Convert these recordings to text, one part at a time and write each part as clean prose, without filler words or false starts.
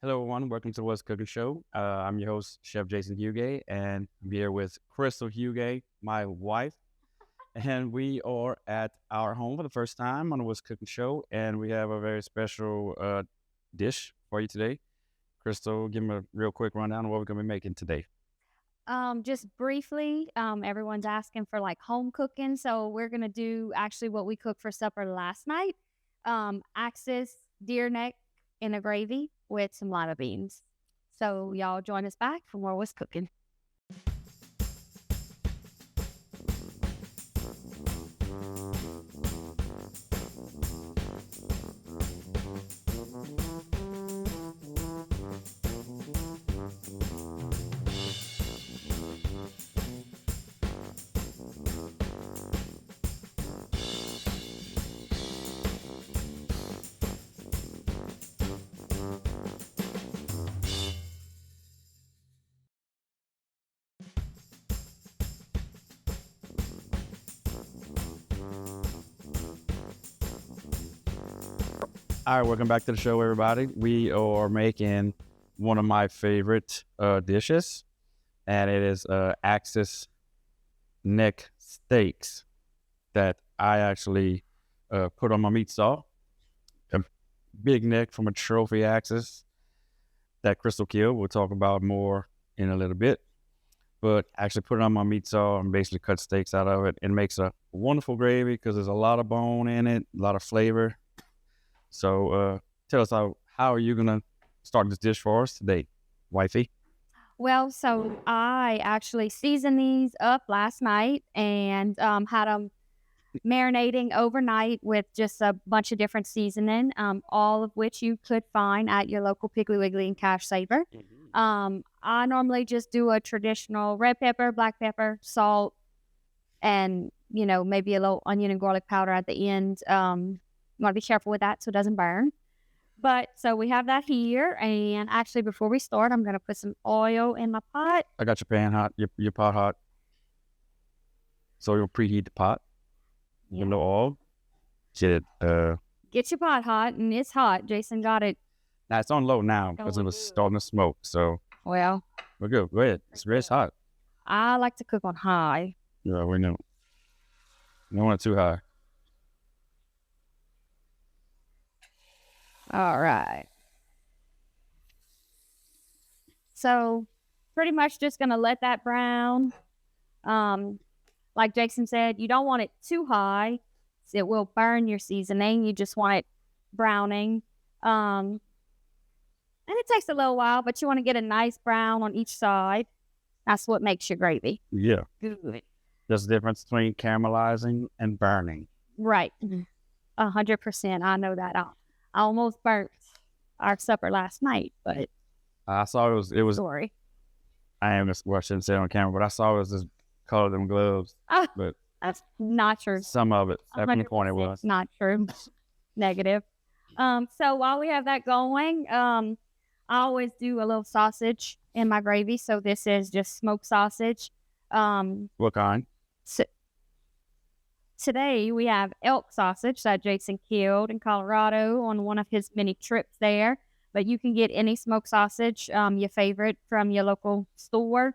Hello, everyone. Welcome to the What's Cooking Show. I'm your host, Chef Jason Huguet, and I'm here with Crystal Huguet, my wife. And we are at our home for the first time on the What's Cooking Show, and we have a very special dish for you today. Crystal, give me a real quick rundown of what we're going to be making today. Just briefly, everyone's asking for like home cooking. So we're gonna do actually what we cooked for supper last night. Axis deer neck in a gravy with some lima beans. So y'all join us back for more was cooking. All right, welcome back to the show, everybody. We are making one of my favorite dishes, and it is Axis neck steaks that I actually put on my meat saw. A big neck from a trophy Axis that Crystal killed. We'll talk about more in a little bit. But actually put it on my meat saw and basically cut steaks out of it. It makes a wonderful gravy because there's a lot of bone in it, a lot of flavor. So tell us how are you going to start this dish for us today, wifey? Well, so I actually seasoned these up last night and had them marinating overnight with just a bunch of different seasoning, all of which you could find at your local Piggly Wiggly and Cash Saver. I normally just do a traditional red pepper, black pepper, salt, and maybe a little onion and garlic powder at the end. You want to be careful with that so it doesn't burn. But so we have that here, and actually before we start, I'm gonna put some oil in my pot. I got your pan hot, your pot hot. So you'll preheat the pot. Yeah. A little oil. Get your pot hot, and it's hot. Jason got it. Now it's on low now because it was starting to smoke. So well, we're good. Go ahead. It's hot. I like to cook on high. Yeah, we know. Don't want it too high. All right. So pretty much just gonna let that brown. Like Jason said, you don't want it too high. It will burn your seasoning. You just want it browning. And it takes a little while, but you want to get a nice brown on each side. That's what makes your gravy. Yeah. Good. There's a difference between caramelizing and burning. Right. 100%. I know that. I almost burnt our supper last night, but I saw it was sorry. I shouldn't say it on camera, but I saw it was this color them gloves. But that's not true. Some of it at one point it was not true. Negative. So while we have that going, I always do a little sausage in my gravy. So this is just smoked sausage. What kind? Today we have elk sausage that Jason killed in Colorado on one of his many trips there. But you can get any smoked sausage, your favorite from your local store.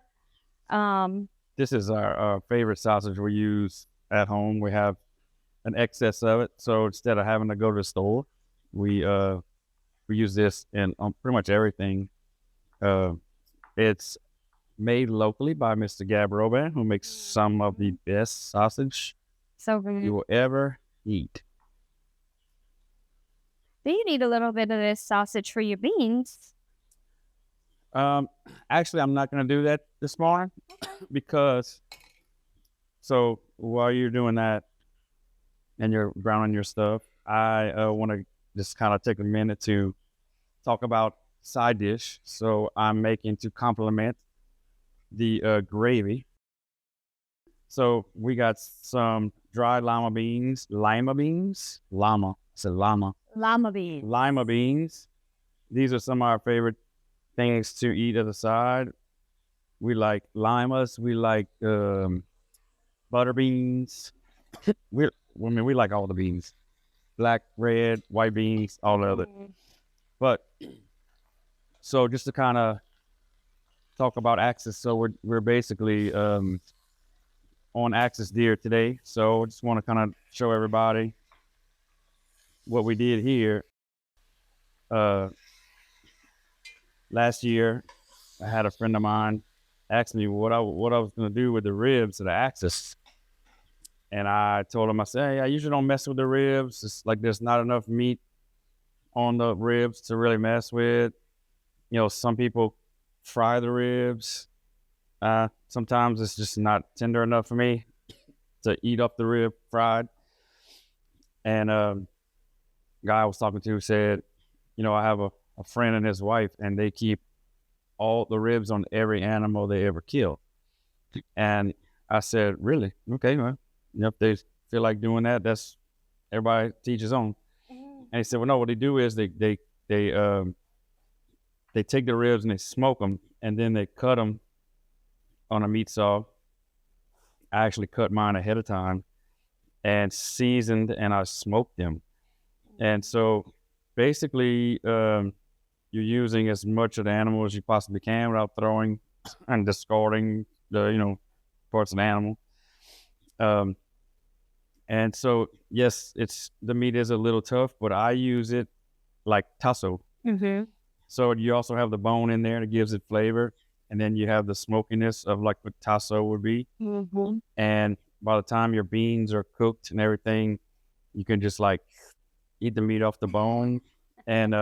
This is our favorite sausage we use at home. We have an excess of it, so instead of having to go to the store, we use this in pretty much everything. It's made locally by Mr. Gab Robin, who makes some of the best sausage you will ever eat. Do you need a little bit of this sausage for your beans? Actually, I'm not going to do that this morning because, so while you're doing that and you're browning your stuff, I want to just kind of take a minute to talk about side dish. So I'm making to complement the gravy. So we got some dried lima beans. Lima beans. These are some of our favorite things to eat at the side. We like limas. We like butter beans. We like all the beans. Black, red, white beans, all the other. But So just to kind of talk about Axis, so we're basically on Axis deer today. So I just want to kind of show everybody what we did here. Last year, I had a friend of mine ask me what I was going to do with the ribs of the Axis. And I told him, I said, hey, I usually don't mess with the ribs. It's like there's not enough meat on the ribs to really mess with. You know, some people fry the ribs. Sometimes it's just not tender enough for me to eat up the rib fried. And guy I was talking to said, you know, I have a friend and his wife, and they keep all the ribs on every animal they ever kill. And I said, really? Okay, well, you know, if they feel like doing that, that's everybody teaches on. And he said, well, no, what they do is they take the ribs and they smoke them, and then they cut them on a meat saw. I actually cut mine ahead of time and seasoned, and I smoked them. And so basically, you're using as much of the animal as you possibly can without throwing and discarding the, you know, parts of the animal. And so, yes, the meat is a little tough, but I use it like tasso. Mm-hmm. So you also have the bone in there that gives it flavor. And then you have the smokiness of like what tasso would be. Mm-hmm. And by the time your beans are cooked and everything, you can just like eat the meat off the bone. And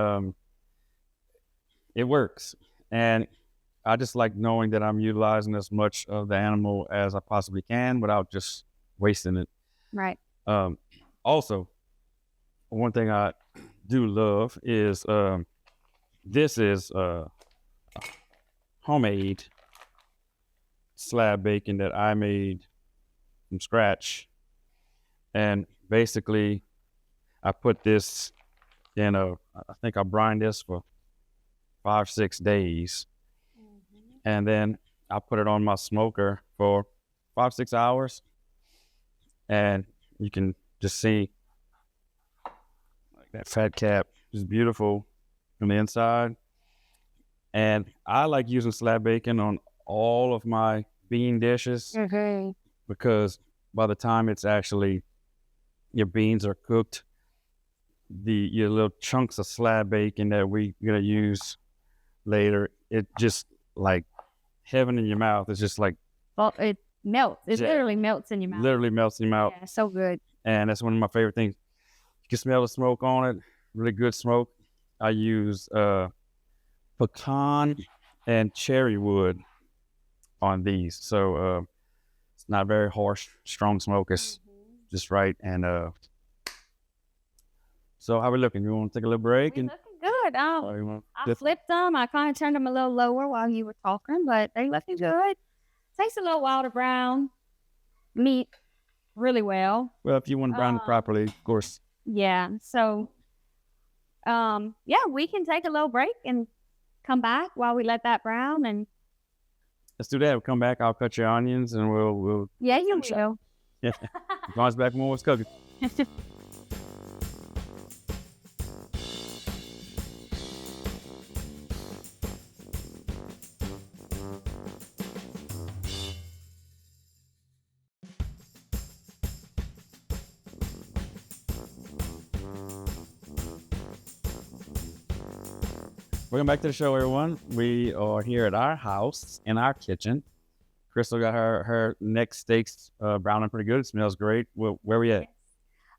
it works. And I just like knowing that I'm utilizing as much of the animal as I possibly can without just wasting it. Right. Also, one thing I do love is this is homemade slab bacon that I made from scratch. And basically, I put this in I think I brined this for 5-6 days. And then I put it on my smoker for 5-6 hours. And you can just see like that fat cap is beautiful from the inside. And I like using slab bacon on all of my bean dishes because by the time it's actually your beans are cooked, your little chunks of slab bacon that we're gonna use later, it just like heaven in your mouth. It's just like, well, it melts. It literally melts in your mouth. Literally melts in your mouth. Yeah, so good. And that's one of my favorite things. You can smell the smoke on it. Really good smoke. I use pecan and cherry wood on these. So it's not very harsh, strong smoke. It's just right. And so how we looking? You want to take a little break? We're looking good. I flipped them. I kind of turned them a little lower while you were talking, but they looking good. Takes a little while to brown meat really well. Well, if you want to brown it properly, of course. Yeah. So, yeah, we can take a little break and come back while we let that brown. And let's do that. We'll come back. I'll cut your onions, and we'll. Yeah, you will. Yeah. As back more what's cooking. Welcome back to the show, everyone. We are here at our house in our kitchen. Crystal got her neck steaks browning pretty good. It smells great. Well, where we at?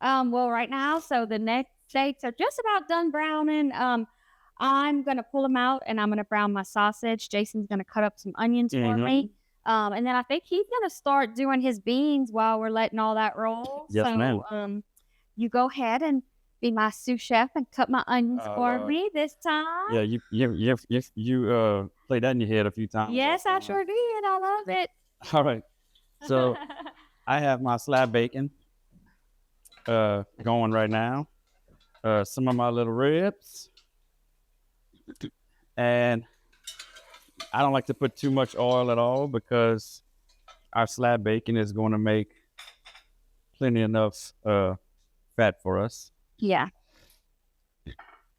Well, right now, so the neck steaks are just about done browning. I'm gonna pull them out and I'm gonna brown my sausage. Jason's gonna cut up some onions for me. And then I think he's gonna start doing his beans while we're letting all that roll. Yes, so, ma'am. You go ahead and be my sous chef and cut my onions for me this time. Yeah, you played that in your head a few times. Yes, I sure did. I love it. All right. So I have my slab bacon going right now. Some of my little ribs. And I don't like to put too much oil at all because our slab bacon is going to make plenty enough fat for us. Yeah.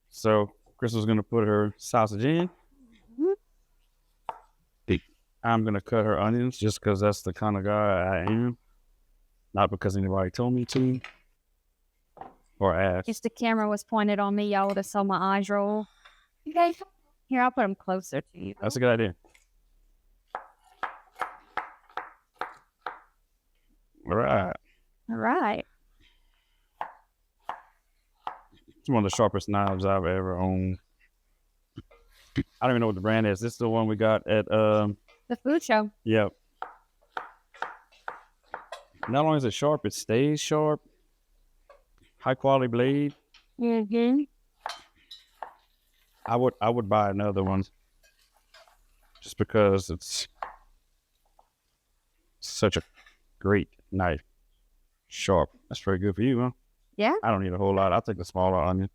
So Crystal's going to put her sausage in. I'm gonna cut her onions just because that's the kind of guy I am, not because anybody told me to or If asked. the camera was pointed on me, y'all would have saw my eyes roll. Okay. Here, I'll put them closer to you. That's a good idea. All right. All right. It's one of the sharpest knives I've ever owned. I don't even know what the brand is. This is the one we got at The food show. Yep. Not only is it sharp, it stays sharp. High quality blade. Mm-hmm. I would buy another one just because it's such a great knife. Sharp. That's very good for you, huh? Yeah. I don't need a whole lot. I'll take the smaller onion.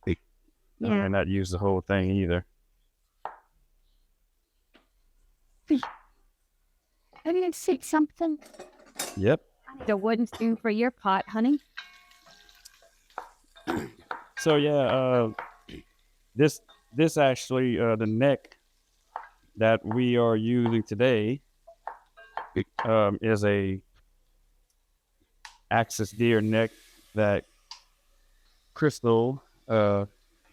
Yeah. And not use the whole thing either. I didn't see something. Yep. I need a wooden spoon for your pot, honey. So yeah, this actually the neck that we are using today is a axis deer neck that Crystal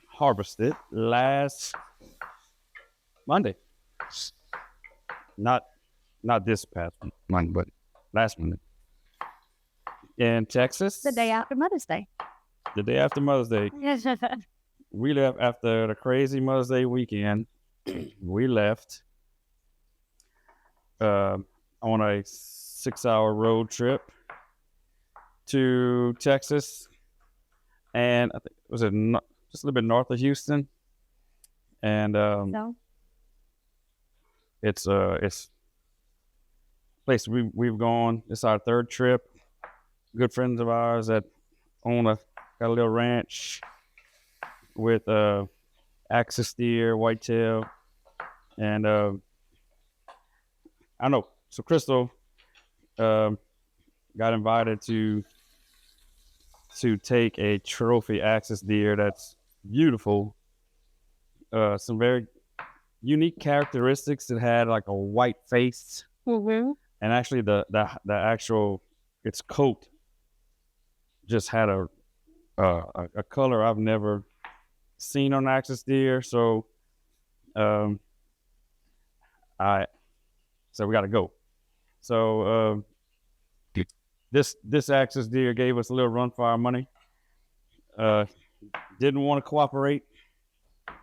harvested last Monday. Not this past Monday, but last Monday in Texas. The day after Mother's Day. The day after Mother's Day. We left after the crazy Mother's Day weekend. We left on a 6-hour road trip to Texas, and I think was it just a little bit north of Houston, and So, it's a place we've gone. It's our third trip. Good friends of ours that got a little ranch with axis deer, whitetail, and I know. So Crystal got invited to take a trophy axis deer that's beautiful. Some very unique characteristics. It had like a white face, mm-hmm. and actually the actual its coat just had a color I've never seen on axis deer. So I said we got to go. So this axis deer gave us a little run for our money. Didn't want to cooperate.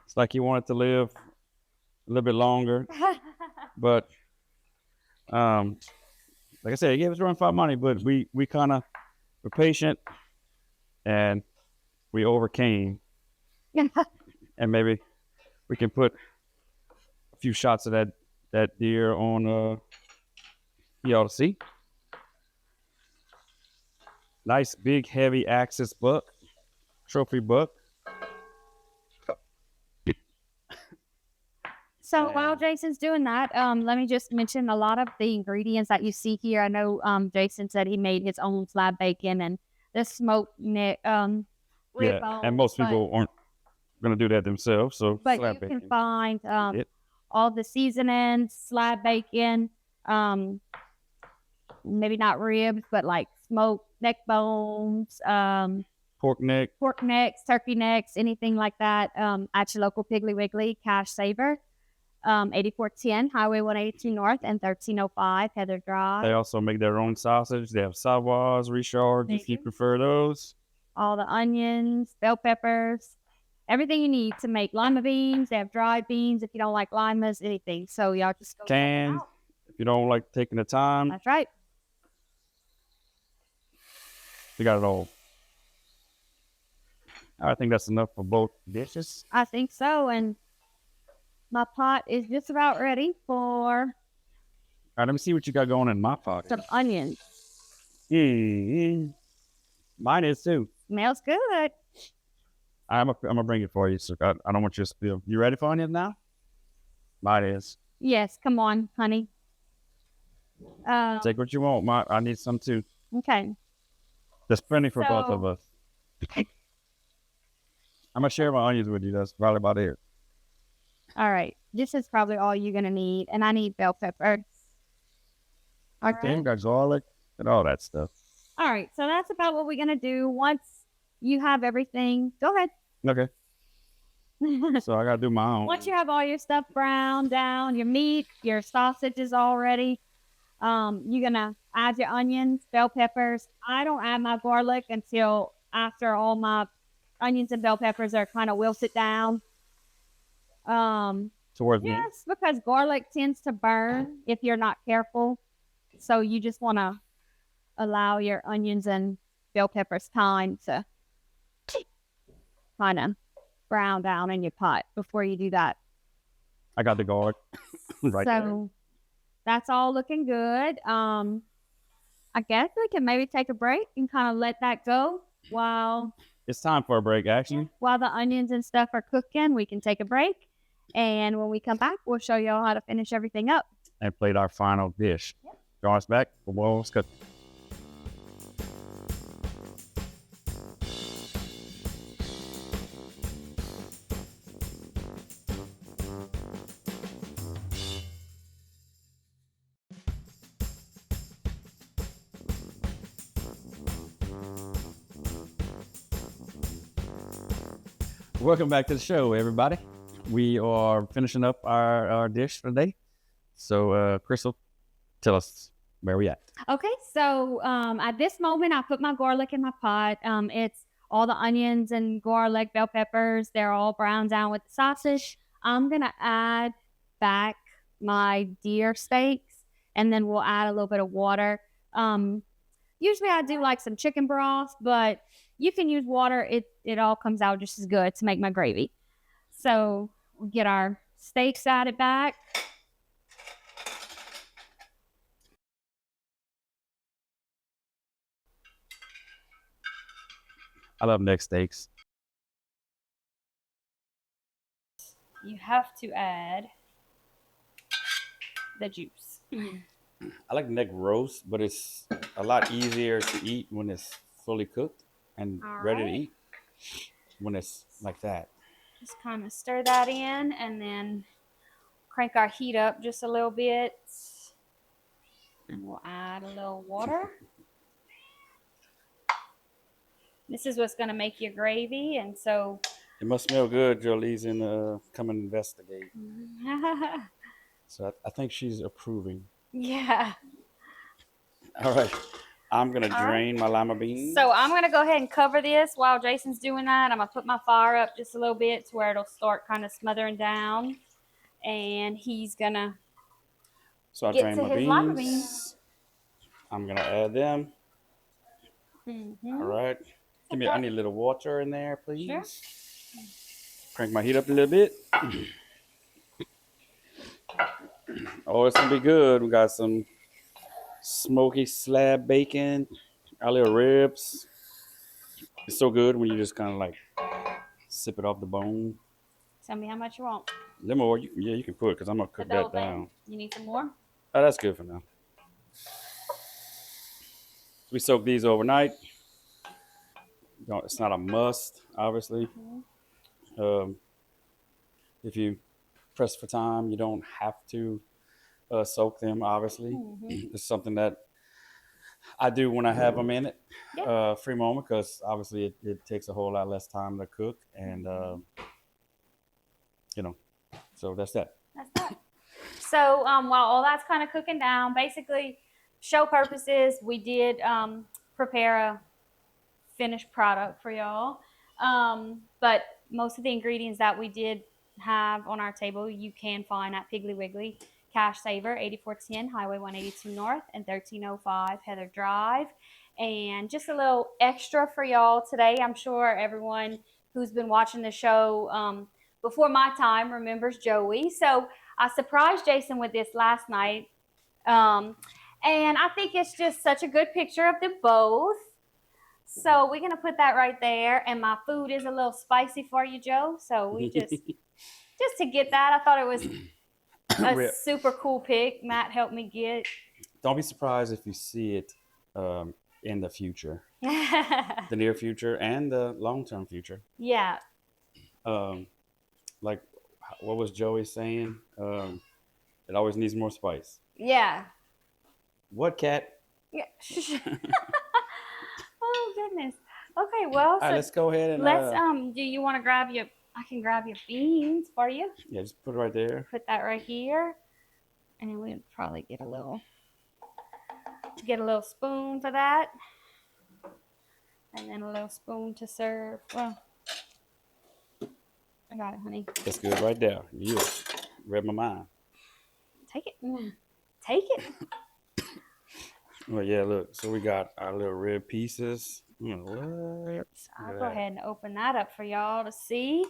It's like he wanted to live a little bit longer, but like I said, he gave us a run for our money. But we kind of were patient, and we overcame. And maybe we can put a few shots of that deer on you ought to see. Nice big heavy axis buck, trophy buck. So while Jason's doing that, let me just mention a lot of the ingredients that you see here. I know Jason said he made his own slab bacon and the smoked neck rib bones, and most people aren't going to do that themselves. So but slab you bacon. can find all the seasonings, slab bacon, maybe not ribs, but like smoked neck bones, pork necks, turkey necks, anything like that. At your local Piggly Wiggly Cash Saver, 8410 Highway 182 North and 1305 Heather Drive. They also make their own sausage. They have Savoirs, Richards, if you prefer those. All the onions, bell peppers, everything you need to make lima beans. They have dried beans if you don't like limas, anything. So y'all just go canned if you don't like taking the time. That's right. You got it all. I think that's enough for both dishes. I think so. And my pot is just about ready for All right, let me see what you got going in my pocket. some onions. Mine is too. Smells good. I'm gonna bring it for you. So I don't want you to spill. You ready for onions now? Mine is. Yes, come on, honey. Take what you want. I need some too. Okay. There's plenty for both of us. I'm gonna share my onions with you. That's probably about it. All right. This is probably all you're going to need. And I need bell pepper. I think got garlic and all that stuff. All right. So that's about what we're going to do. Once you have everything, go ahead. Okay. So I got to do my own. Once you have all your stuff browned down, your meat, your sausages all ready, you're going to add your onions, bell peppers. I don't add my garlic until after all my onions and bell peppers are kind of wilted down. Towards me. Yes, because garlic tends to burn if you're not careful. So you just want to allow your onions and bell peppers time to kind of brown down in your pot before you do that. I got the garlic right there. So that's all looking good. I guess we can maybe take a break and kind of let that go while It's time for a break, actually. while the onions and stuff are cooking. We can take a break, and when we come back, we'll show y'all how to finish everything up. And played our final dish. Join us back for more cooking. Welcome back to the show, everybody. We are finishing up our dish for the day. So, Crystal, tell us where we at. Okay, so at this moment, I put my garlic in my pot. It's all the onions and garlic, bell peppers. They're all browned down with the sausage. I'm gonna add back my deer steaks, and then we'll add a little bit of water. Usually I do like some chicken broth, but you can use water. It all comes out just as good to make my gravy. So we'll get our steaks added back. I love neck steaks. You have to add the juice. I like neck roast, but it's a lot easier to eat when it's fully cooked and ready to eat when it's like that. Just kind of stir that in and then crank our heat up just a little bit. And we'll add a little water. This is what's going to make your gravy. And so It must smell good. Jolie's in come and investigate. So I think she's approving. Yeah. All right. I'm going to drain my lima beans. So I'm going to go ahead and cover this while Jason's doing that. I'm going to put my fire up just a little bit to where it'll start kind of smothering down. And he's going to So I get drain to my his beans. lima beans. I'm going to add them. All right. Give me, I need a little water in there, please. Sure. Crank my heat up a little bit. Oh, it's going to be good. We got some smoky slab bacon, our little ribs. It's so good when you just kind of like sip it off the bone. Tell me how much you want. A little more, you can put it because I'm going to cook that down. You need some more? Oh, that's good for now. We soak these overnight. It's not a must, obviously. If you press for time, you don't have to soak them, obviously. It's something that I do when I have them in it, free moment, because obviously it takes a whole lot less time to cook. And, so that's that. That's that. So while all that's kind of cooking down, basically, show purposes, we did prepare a finished product for y'all. But most of the ingredients that we did have on our table, you can find at Piggly Wiggly Cash Saver, 8410 Highway 182 North and 1305 Heather Drive. And just a little extra for y'all today. I'm sure everyone who's been watching the show before my time remembers Joey. So I surprised Jason with this last night. And I think it's just such a good picture of them both. So we're going to put that right there. And my food is a little spicy for you, Joe. So we just to get that, I thought it was a super cool pic. Matt helped me get. Don't be surprised if you see it in the future. The near future and the long-term future. Yeah. Like what was Joey saying? It always needs more spice. Yeah. What, cat? Yeah. Oh goodness. Okay, well, All right, so let's go ahead and let's do you want to grab your I can grab your beans for you. yeah, just put it right there. Put that right here. And then we'll probably get a little spoon for that. And then a little spoon to serve. Well, I got it, honey. That's good right there. You read my mind. Take it. Take it. Well, yeah, look. So we got our little rib pieces. What? So I'll go ahead and open that up for y'all to see.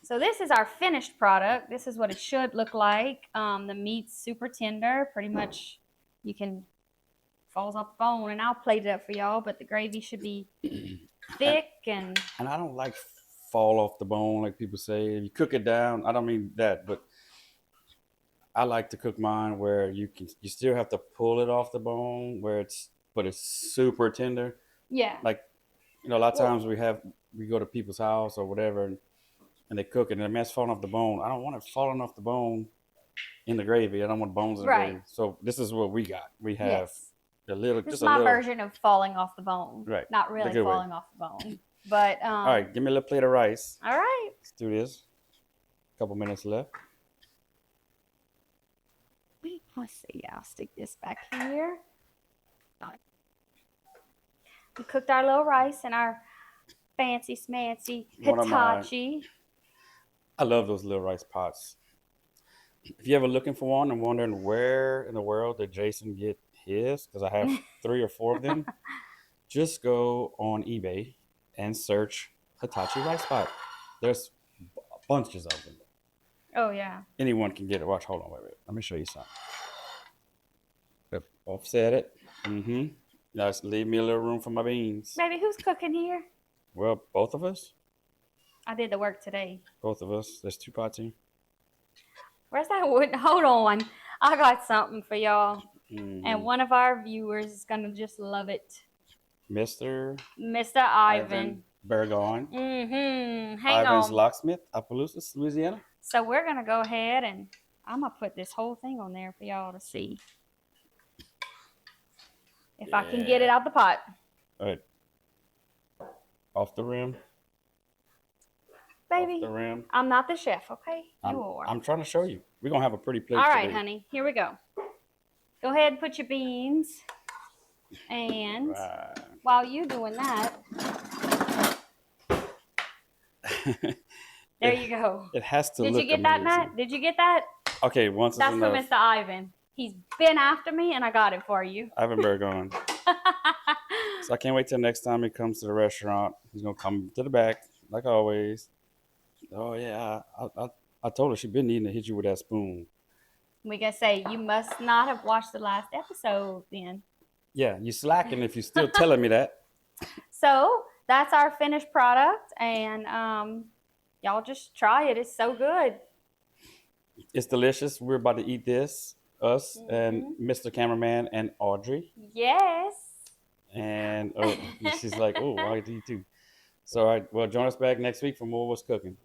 So this is our finished product. This is what it should look like. The meat's super tender. Pretty much you can falls off the bone, and I'll plate it up for y'all, but the gravy should be thick and I don't like fall off the bone like people say. If you cook it down, I don't mean that, but I like to cook mine where you still have to pull it off the bone but it's super tender. yeah. Like, a lot of times we go to people's house or whatever and they cook it and the mess falling off the bone. I don't want it falling off the bone in the gravy. I don't want bones in the gravy. So this is what we got. We have a little. This just is my a little version of falling off the bone. Right. Not really falling off the bone, but all right. Give me a little plate of rice. All right. Let's do this. A couple minutes left. Let's see. I'll stick this back here. We cooked our little rice and our fancy smancy Hitachi. I love those little rice pots. If you're ever looking for one and wondering where in the world did Jason get his, because I have 3 or 4 of them, just go on eBay and search Hitachi rice pot. There's bunches of them. Oh, yeah. Anyone can get it. Watch, hold on, wait. Let me show you something. Offset it. Mm-hmm. Now just leave me a little room for my beans. Baby, who's cooking here? Well, both of us. I did the work today. Both of us. There's 2 pots here. Where's that wood? Hold on. I got something for y'all. Mm-hmm. And one of our viewers is going to just love it. Mr. Ivan Bergon. Mm-hmm. Hang Ivan's on. Locksmith, Opelousas, Louisiana. So we're going to go ahead and I'm going to put this whole thing on there for y'all to see. If I can get it out the pot. All right. Off the rim. Baby, Off the rim. I'm not the chef, okay? I'm trying to show you. We're going to have a pretty plate All right, today. honey. Here we go. Go ahead and put your beans. And while you're doing that, there you go. It has to Did look you get amazing. that, Matt? Did you get that? Okay, once That's it's for enough. Mr. Ivan. He's been after me, and I got it for you. Ivan Bergon. So I can't wait till next time he comes to the restaurant. He's going to come to the back, like always. Oh, yeah. I told her she'd been needing to hit you with that spoon. We can say, you must not have watched the last episode then. Yeah, you slacking if you're still telling me that. So that's our finished product, and y'all just try it. It's so good. It's delicious. We're about to eat this, us and Mr. Cameraman and Audrey. Yes. And she's like, oh, I do too. So, all right, well, join us back next week for more What's Cooking.